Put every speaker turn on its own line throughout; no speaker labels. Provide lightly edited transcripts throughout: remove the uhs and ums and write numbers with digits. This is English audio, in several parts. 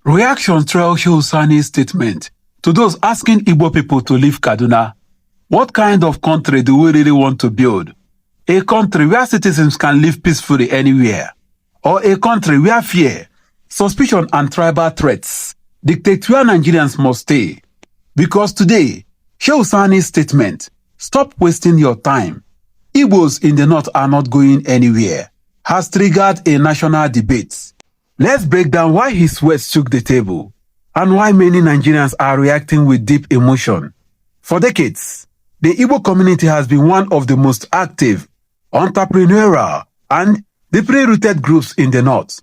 Reaction trailed Shehu Sani's statement to those asking Igbo people to leave Kaduna. What kind of country do we really want to build? A country where citizens can live peacefully anywhere? Or a country where fear, suspicion and tribal threats dictate where Nigerians must stay? Because today, Shehu Sani's statement, "Stop wasting your time. Igbos in the north are not going anywhere," has triggered a national debate. Let's break down why his words shook the table and why many Nigerians are reacting with deep emotion. For decades, the Igbo community has been one of the most active, entrepreneurial, and deeply rooted groups in the north.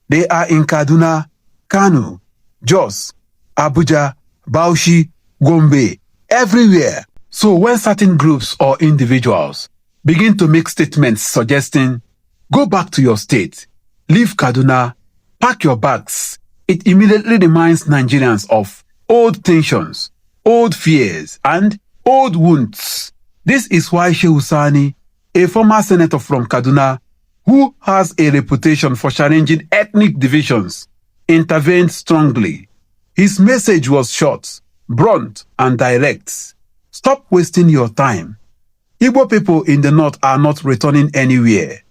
They are in Kaduna, Kano, Jos, Abuja, Bauchi, Gombe, everywhere. So when certain groups or individuals begin to make statements suggesting, "Go back to your state, leave Kaduna, pack your bags," it immediately reminds Nigerians of old tensions, old fears, and old wounds. This is why Shehu Sani, a former senator from Kaduna, who has a reputation for challenging ethnic divisions, intervened strongly. His message was short, blunt, and direct. Stop wasting your time. Igbo people in the north are not returning anywhere.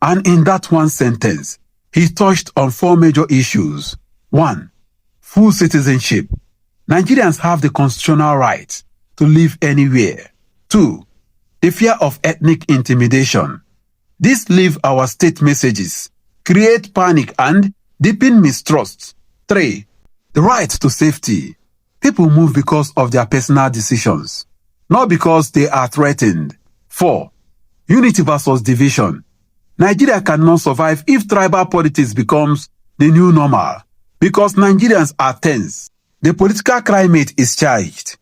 And in that one sentence, he touched on four major issues. 1. Full citizenship. Nigerians have the constitutional right to live anywhere. 2. The fear of ethnic intimidation. This leave our state messages, create panic and deepen mistrust. 3. The right to safety. People move because of their personal decisions, not because they are threatened. 4. Unity versus division. Nigeria cannot survive if tribal politics becomes the new normal, because Nigerians are tense. The political climate is charged.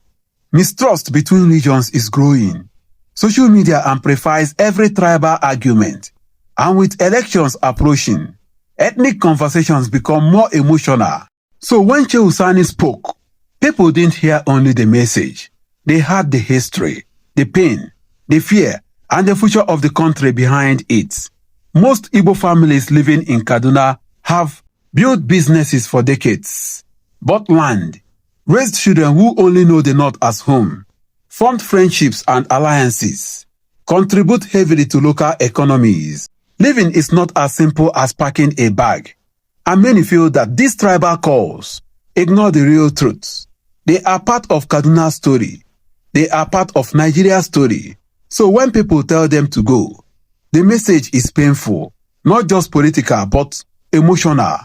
Mistrust between regions is growing. Social media amplifies every tribal argument. And with elections approaching, ethnic conversations become more emotional. So when Shehu Sani spoke, people didn't hear only the message. They heard the history, the pain, the fear, and the future of the country behind it. Most Igbo families living in Kaduna have built businesses for decades, bought land, raised children who only know the north as home, formed friendships and alliances, contribute heavily to local economies. Living is not as simple as packing a bag. And many feel that these tribal calls ignore the real truth. They are part of Kaduna's story. They are part of Nigeria's story. So when people tell them to go, the message is painful, not just political, but emotional.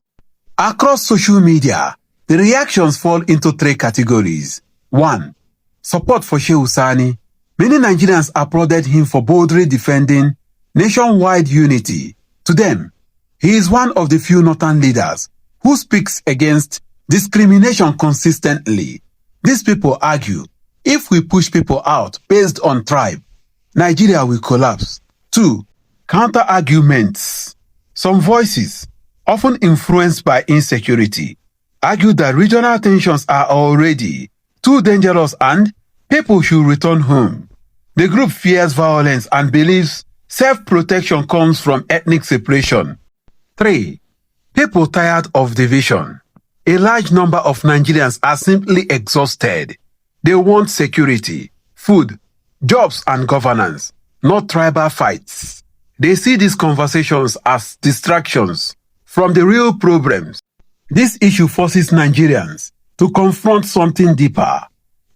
Across social media, the reactions fall into three categories. 1. Support for Shehu Sani. Many Nigerians applauded him for boldly defending nationwide unity. To them, he is one of the few northern leaders who speaks against discrimination consistently. These people argue, if we push people out based on tribe, Nigeria will collapse. 2. Counter-arguments. Some voices, often influenced by insecurity, argue that regional tensions are already too dangerous and people should return home. The group fears violence and believes self-protection comes from ethnic separation. 3. People tired of division. A large number of Nigerians are simply exhausted. They want security, food, jobs and governance, not tribal fights. They see these conversations as distractions from the real problems. This issue forces Nigerians to confront something deeper.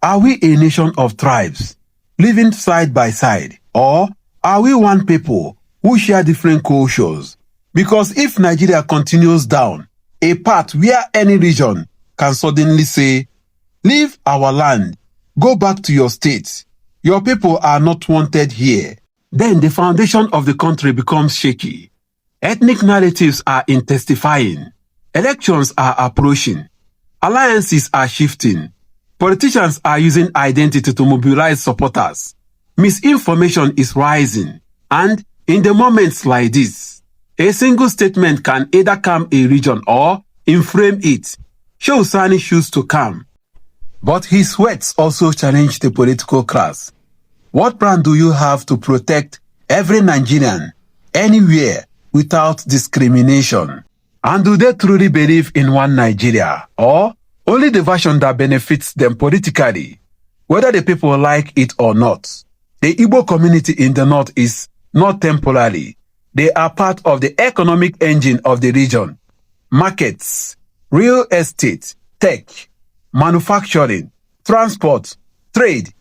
Are we a nation of tribes, living side by side? Or are we one people who share different cultures? Because if Nigeria continues down a path where any region can suddenly say, "Leave our land, go back to your state, your people are not wanted here," then the foundation of the country becomes shaky. Ethnic narratives are intensifying. Elections are approaching. Alliances are shifting. Politicians are using identity to mobilize supporters. Misinformation is rising. And in the moments like this, a single statement can either calm a region or inflame it. Shehu Sani chose to calm. But his words also challenge the political class. What plan do you have to protect every Nigerian, anywhere, without discrimination? And do they truly believe in one Nigeria, or only the version that benefits them politically, whether the people like it or not? The Igbo community in the north is not temporary. They are part of the economic engine of the region. Markets, real estate, tech, manufacturing, transport, trade.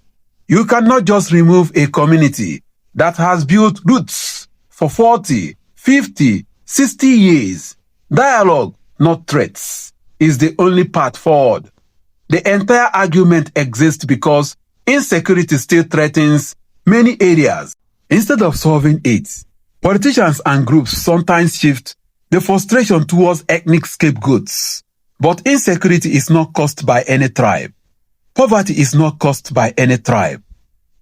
You cannot just remove a community that has built roots for 40, 50, 60 years. Dialogue, not threats, is the only path forward. The entire argument exists because insecurity still threatens many areas. Instead of solving it, politicians and groups sometimes shift the frustration towards ethnic scapegoats. But insecurity is not caused by any tribe. Poverty is not caused by any tribe.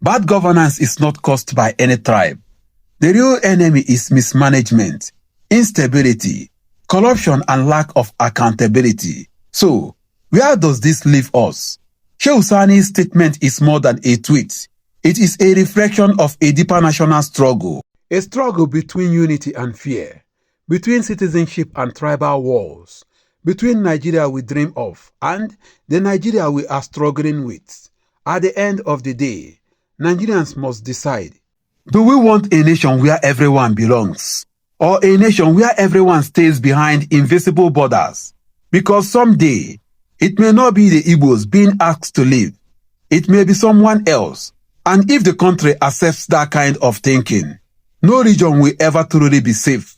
Bad governance is not caused by any tribe. The real enemy is mismanagement, instability, corruption, and lack of accountability. So, where does this leave us? Shehu Sani's statement is more than a tweet. It is a reflection of a deeper national struggle. A struggle between unity and fear, between citizenship and tribal wars, between Nigeria we dream of and the Nigeria we are struggling with. At the end of the day, Nigerians must decide. Do we want a nation where everyone belongs, or a nation where everyone stays behind invisible borders? Because someday, it may not be the Igbos being asked to leave. It may be someone else. And if the country accepts that kind of thinking, no region will ever truly be safe.